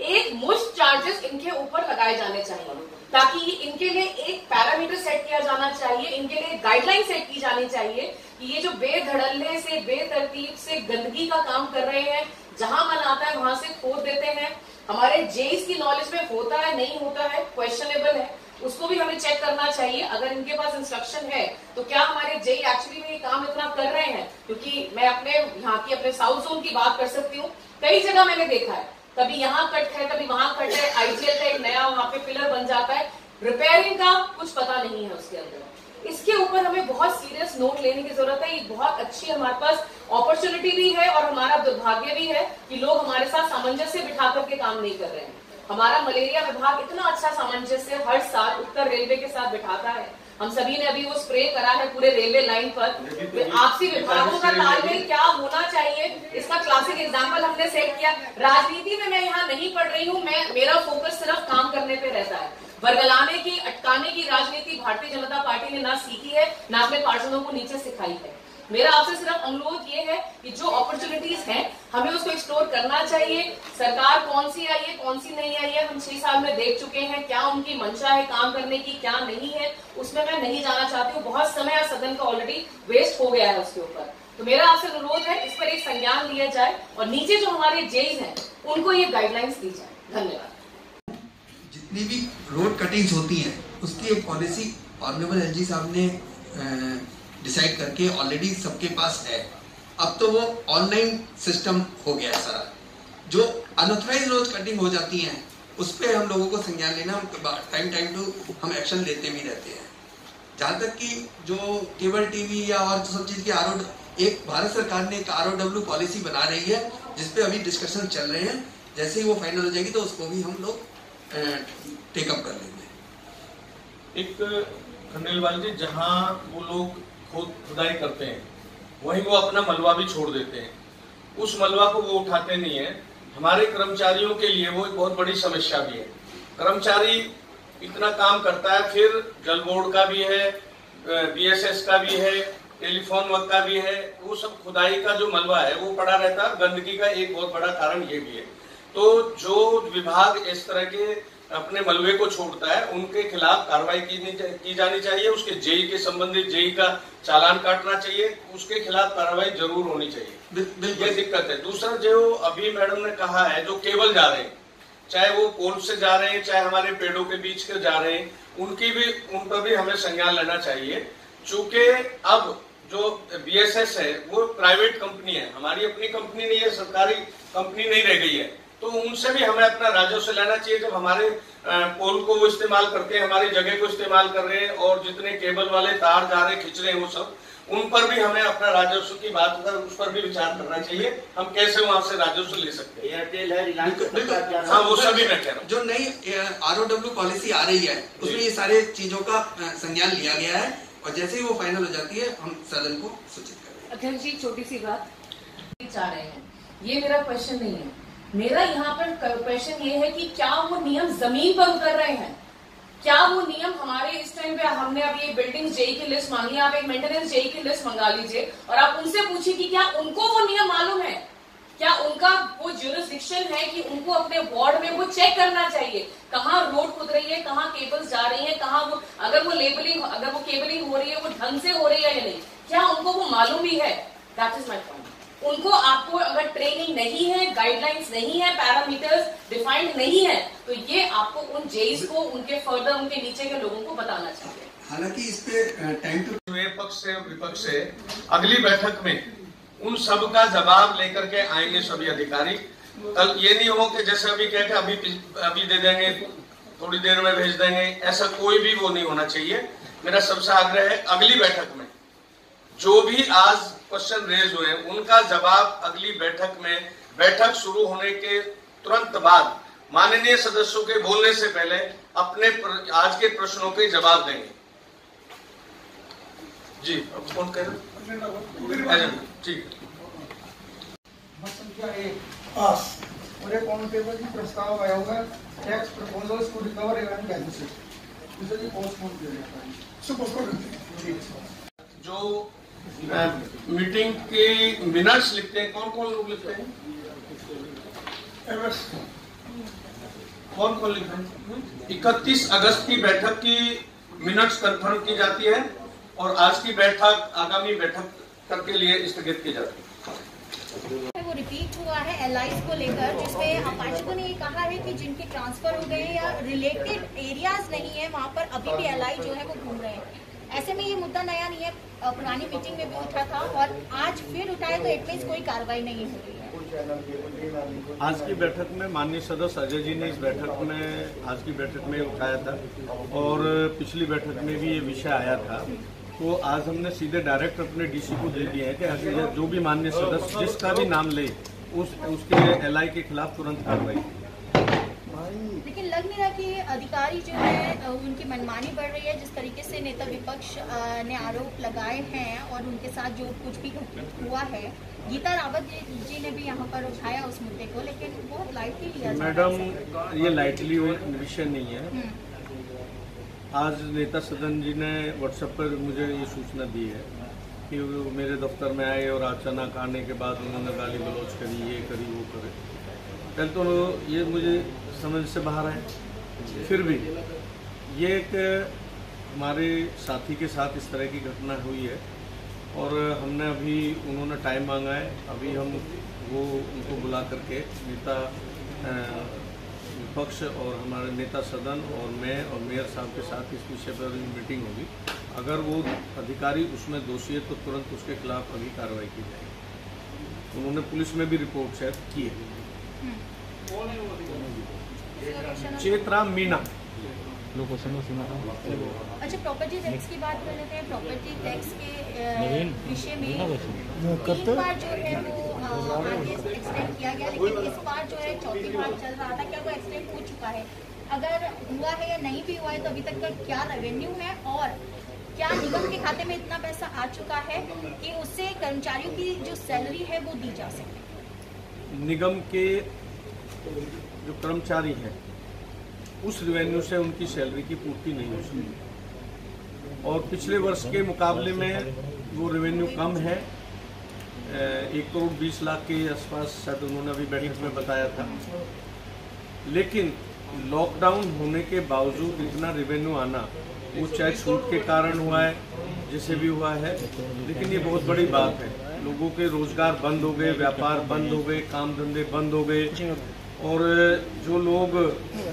एक मुश्त चार्जेस इनके ऊपर लगाए जाने चाहिए, ताकि इनके लिए एक पैरामीटर सेट किया जाना चाहिए, इनके लिए गाइडलाइन सेट की जानी चाहिए कि ये जो बेधड़ल्ले से, बेतरतीब से गंदगी का काम कर रहे हैं, जहां मन आता है वहां से खोद देते हैं। हमारे जेईस की नॉलेज में होता है, नहीं होता है, क्वेश्चनेबल है, उसको भी हमें चेक करना चाहिए। अगर इनके पास इंस्ट्रक्शन है तो क्या हमारे जेई एक्चुअली में ये काम इतना कर रहे हैं? क्योंकि मैं अपने साउथ जोन की बात कर सकती हूँ। कई जगह मैंने देखा है, कभी यहाँ कट है, कभी वहां कट है, आईजीएल का एक नया वहां पे पिलर बन जाता है, रिपेयरिंग का कुछ पता नहीं है उसके अंदर। इसके ऊपर हमें बहुत सीरियस नोट लेने की जरूरत है। ये बहुत अच्छी हमारे पास अपॉर्चुनिटी भी है और हमारा दुर्भाग्य भी है कि लोग हमारे साथ सामंजस्य बिठा करके काम नहीं कर रहे हैं। हमारा मलेरिया विभाग इतना अच्छा सामंजस्य हर साल उत्तर रेलवे के साथ बिठाता है। हम सभी ने अभी वो स्प्रे करा है पूरे रेलवे लाइन पर। आपसी विभागों का तालमेल क्या होना चाहिए, इसका क्लासिक एग्जाम्पल हमने सेट किया। राजनीति में मैं यहाँ नहीं पढ़ रही हूँ, मेरा फोकस सिर्फ काम करने पे रहता है। वर्गलाने की, अटकाने की राजनीति भारतीय जनता पार्टी ने ना सीखी है, ना अपने पार्षदों को नीचे सिखाई है। मेरा आपसे सिर्फ अनुरोध ये है कि जो अपॉर्चुनिटीज हैं हमें उसको एक्सप्लोर करना चाहिए। सरकार कौन सी आई है, कौन सी नहीं आई है, हम 6 साल में देख चुके हैं। क्या उनकी मंशा है काम करने की, क्या नहीं है, उसमें मैं नहीं जाना चाहती हूँ। बहुत समय सदन का ऑलरेडी वेस्ट हो गया है उसके ऊपर। तो मेरा आपसे अनुरोध है इस पर एक संज्ञान लिया जाए और नीचे जो हमारे जेईस हैं उनको ये गाइडलाइंस दी जाए। धन्यवाद। जितनी भी रोड कटिंग्स होती हैं उसकी एक पॉलिसी ऑनरेबल एलजी साहब ने डिसाइड करके ऑलरेडी सबके पास है। अब तो वो ऑनलाइन सिस्टम हो गया है सारा। जो अनऑथराइज रोड कटिंग हो जाती हैं उस पर हम लोगों को संज्ञान लेना, टाइम टू हम एक्शन लेते भी रहते हैं। जहाँ तक कि जो केबल टीवी या और सब चीज़ की एक भारत सरकार ने एक ROW पॉलिसी बना रही है जिसपे अभी डिस्कशन चल रहे हैं। जैसे ही वो फाइनल हो जाएगी तो उसको भी हम लोग टेकअप कर लेंगे। एक खंडेलवाल जी, जहां वो लोग खुदाई करते हैं वहीं वो अपना मलबा भी छोड़ देते हैं, उस मलबा को वो उठाते नहीं है। हमारे कर्मचारियों के लिए वो एक बहुत बड़ी समस्या भी है। कर्मचारी इतना काम करता है, फिर जल बोर्ड का भी है, बीएसएस का भी है, टेलीफोन वर्क का भी है, वो सब खुदाई का जो मलबा है वो पड़ा रहता है। गंदगी का एक बहुत बड़ा कारण ये भी है। तो जो विभाग इस तरह के अपने मलबे को छोड़ता है उनके खिलाफ कार्रवाई की जानी चाहिए। उसके जेई के संबंधित जेई का चालान काटना चाहिए, उसके खिलाफ कार्रवाई जरूर होनी चाहिए। ये दिक्कत है। दूसरा, जो अभी मैडम ने कहा है, जो केबल जा रहे हैं, चाहे वो पोल से जा रहे हैं चाहे हमारे पेड़ों के बीच के जा रहे हैं, उन पर भी हमें संज्ञान लेना चाहिए। चूंकि अब जो बीएसएस है वो प्राइवेट कंपनी है, हमारी अपनी कंपनी नहीं है, सरकारी कंपनी नहीं रह गई है, तो उनसे भी हमें अपना राजस्व लेना चाहिए। जब हमारे पोल को वो इस्तेमाल करते हैं, हमारी जगह को इस्तेमाल कर रहे हैं और जितने केबल वाले तार जा रहे खींच रहे हैं वो सब, उन पर भी हमें अपना राजस्व की बात कर उस पर भी विचार करना चाहिए। हम कैसे वहां से राजस्व ले सकते हैं। एयरटेल है, रिलायंस, हाँ वो सभी मैं कह रहा हूँ। जो नई ROW पॉलिसी आ रही है उसमें ये सारे चीजों का संज्ञान लिया गया है और जैसे ही वो फाइनल हो जाती है हम सदन को सूचित करेंगे। अध्यक्ष जी, छोटी सी बात चाह रहे हैं, ये मेरा क्वेश्चन नहीं है। मेरा यहाँ पर क्वेश्चन ये है कि क्या वो नियम जमीन पर उतर रहे हैं? क्या वो नियम हमारे इस टाइम पे, हमने अब ये बिल्डिंग जेई की लिस्ट मांगी, आप एक मेंटेनेंस जेई की लिस्ट मंगा लीजिए और आप उनसे पूछिए कि क्या उनको वो नियम मालूम है, क्या उनका वो ज्यूरिसडिक्शन है कि उनको अपने वार्ड में वो चेक करना चाहिए कहाँ रोड खुद रही है, कहाँ केबल्स जा रही है, कहाँ वो अगर वो केबलिंग हो रही है वो ढंग से हो रही है या नहीं, क्या उनको वो मालूम भी है? That is my point. उनको, आपको अगर ट्रेनिंग नहीं है, गाइडलाइंस नहीं है, पैरामीटर्स डिफाइंड नहीं है, तो ये आपको उन जेईस को, उनके फर्दर उनके नीचे के लोगों को बताना चाहिए। हालांकि इस पे टाइम टू पक्ष से विपक्ष से अगली बैठक में उन सब का जवाब लेकर के आएंगे सभी अधिकारी। कल ये नहीं हो कि जैसे अभी कहते अभी दे देंगे, थोड़ी देर में भेज देंगे, ऐसा कोई भी वो नहीं होना चाहिए। मेरा सबसे आग्रह है अगली बैठक में जो भी आज क्वेश्चन रेज हुए उनका जवाब अगली बैठक में, बैठक शुरू होने के तुरंत बाद माननीय सदस्यों के बोलने से पहले अपने आज के प्रश्नों के जवाब देंगे। जी, अब कौन कह रहे हैं? ठीक है। संख्या 1 पास और एक ऑन पेपर की प्रस्ताव आया हुआ है, tax proposals to recover revenue deficit, इसे भी पोस्टपोन किया जाता है। जो मीटिंग के मिनट्स लिखते हैं, कौन कौन लोग लिखते हैं? कौन कौन लिखते हैं? 31 अगस्त की बैठक की मिनट्स कंफर्म की जाती है और आज की बैठक आगामी बैठक तक के लिए स्थगित की जाती है। वो रिपीट हुआ है एलाइज को लेकर, जिसमें पार्षदों ने ये कहा है कि जिनके ट्रांसफर हो गए या रिलेटेड एरियाज नहीं है वहाँ पर अभी भी एलाइज जो है वो घूम रहे हैं। ऐसे में ये मुद्दा नया नहीं है, पुरानी मीटिंग में भी उठा था और आज फिर उठाए, तो इट मींस कोई कार्रवाई नहीं हो रही है। आज की बैठक में माननीय सदस्य अजय जी ने इस बैठक में, आज की बैठक में उठाया था और पिछली बैठक में भी ये विषय आया था, तो आज हमने सीधे डायरेक्ट अपने डीसी को दे दिया है कि जो भी माननीय सदस्य जिसका भी नाम ले उसके एलआई के खिलाफ तुरंत कार्रवाई। लेकिन लग नहीं रहा कि अधिकारी जो है उनकी मनमानी बढ़ रही है। जिस तरीके से नेता विपक्ष ने आरोप लगाए हैं और उनके साथ जो कुछ भी हुआ है, गीता रावत जी ने भी यहाँ पर उठाया उस मुद्दे को, लेकिन बहुत लाइटली लिया जा रहा है। मैडम, ये लाइटली विषय नहीं है। आज नेता सदन जी ने व्हाट्सएप पर मुझे ये सूचना दी है कि वो मेरे दफ्तर में आए और अचानक आने के बाद उन्होंने गाली गलौज करी, ये करी वो करे। पहले तो ये मुझे समझ से बाहर है। फिर भी ये एक हमारे साथी के साथ इस तरह की घटना हुई है और हमने अभी, उन्होंने टाइम मांगा है, अभी हम वो उनको बुला करके नेता विपक्ष और हमारे नेता सदन और मैं और मेयर साहब के साथ इस विषय पर मीटिंग होगी। अगर वो अधिकारी उसमें दोषी है तो तुरंत उसके खिलाफ अभी कार्रवाई की जाएगी। उन्होंने पुलिस में भी रिपोर्ट शायद की है। चेतराम मीना। अच्छा, प्रॉपर्टी टैक्स की बात कर लेते हैं। प्रॉपर्टी टैक्स के विषय में 3 बार जो है वो आगे एक्सटेंड किया गया, लेकिन इस बार जो है 4थी बार चल रहा था। क्या वो एक्सटेंड हो चुका है? अगर हुआ है या नहीं भी हुआ है तो अभी तक का क्या रेवेन्यू है और क्या निगम के खाते में इतना पैसा आ चुका है कि उससे कर्मचारियों की जो सैलरी है वो दी जा सके? निगम के जो कर्मचारी हैं उस रेवेन्यू से उनकी सैलरी की पूर्ति नहीं हो सकती और पिछले वर्ष के मुकाबले में वो रेवेन्यू कम है। 1,20,00,000 के आसपास शायद उन्होंने अभी बैठक में बताया था। लेकिन लॉकडाउन होने के बावजूद इतना रेवेन्यू आना, वो चाहे छूट के कारण हुआ है, जैसे भी हुआ है, लेकिन ये बहुत बड़ी बात है। लोगों के रोजगार बंद हो गए, व्यापार बंद हो गए, काम धंधे बंद हो गए और जो लोग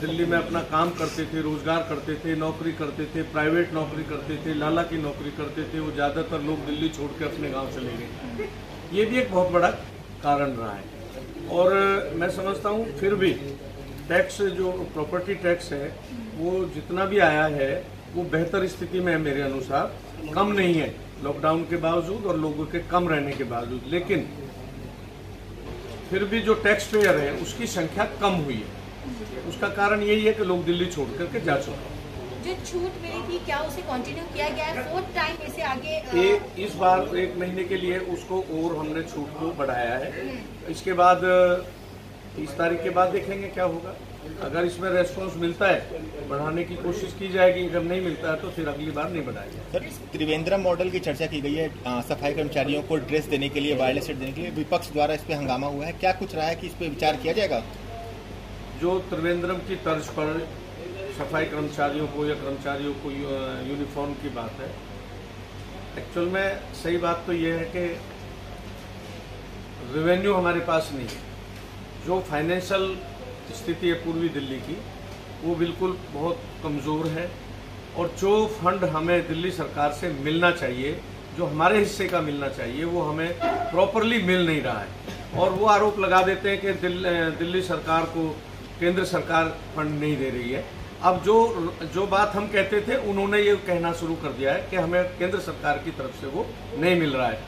दिल्ली में अपना काम करते थे, रोजगार करते थे, नौकरी करते थे, प्राइवेट नौकरी करते थे, लाला की नौकरी करते थे, वो ज़्यादातर लोग दिल्ली छोड़ के अपने गांव चले गए। ये भी एक बहुत बड़ा कारण रहा है। और मैं समझता हूँ फिर भी टैक्स, जो प्रॉपर्टी टैक्स है, वो जितना भी आया है वो बेहतर स्थिति में है मेरे अनुसार, कम नहीं है लॉकडाउन के बावजूद और लोगों के कम रहने के बावजूद। लेकिन फिर भी जो टैक्स पेयर है उसकी संख्या कम हुई है। उसका कारण यही है कि लोग दिल्ली छोड़ करके जा चुके हैं। जो छूट मिली थी क्या उसे कंटिन्यू किया गया है? 4th टाइम इसे आगे इस बार 1 महीने के लिए उसको और हमने छूट को बढ़ाया है। इसके बाद 30 तारीख के बाद देखेंगे क्या होगा। अगर इसमें रेस्पॉन्स मिलता है बढ़ाने की कोशिश की जाएगी, अगर नहीं मिलता है तो फिर अगली बार नहीं बढ़ाएंगे। सर, त्रिवेंद्रम मॉडल की चर्चा की गई है, सफाई कर्मचारियों को ड्रेस देने के लिए, वायरलेस सेट देने के लिए, विपक्ष द्वारा इस पे हंगामा हुआ है, क्या कुछ रहा है कि इस पे विचार किया जाएगा? जो त्रिवेंद्रम की तर्ज पर सफाई कर्मचारियों को या कर्मचारियों को यूनिफॉर्म की बात है, एक्चुअल में सही बात तो ये है कि रेवेन्यू हमारे पास नहीं है। जो फाइनेंशियल स्थिति है पूर्वी दिल्ली की, वो बिल्कुल बहुत कमज़ोर है और जो फंड हमें दिल्ली सरकार से मिलना चाहिए, जो हमारे हिस्से का मिलना चाहिए, वो हमें प्रॉपरली मिल नहीं रहा है। और वो आरोप लगा देते हैं कि दिल्ली सरकार को केंद्र सरकार फंड नहीं दे रही है। अब जो बात हम कहते थे उन्होंने ये कहना शुरू कर दिया है कि हमें केंद्र सरकार की तरफ से वो नहीं मिल रहा है।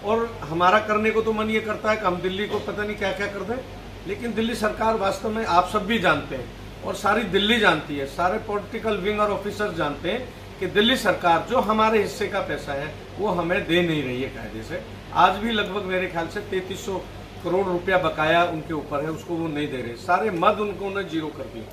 और हमारा करने को तो मन ये करता है कि हम दिल्ली को पता नहीं क्या क्या कर दें, लेकिन दिल्ली सरकार वास्तव में, आप सब भी जानते हैं और सारी दिल्ली जानती है, सारे पॉलिटिकल विंग और ऑफिसर जानते हैं कि दिल्ली सरकार जो हमारे हिस्से का पैसा है वो हमें दे नहीं रही है कायदे से। आज भी लगभग मेरे ख्याल से 3300 करोड़ रुपया बकाया उनके ऊपर है, उसको वो नहीं दे रहे। सारे मद उनको जीरो कर दिए।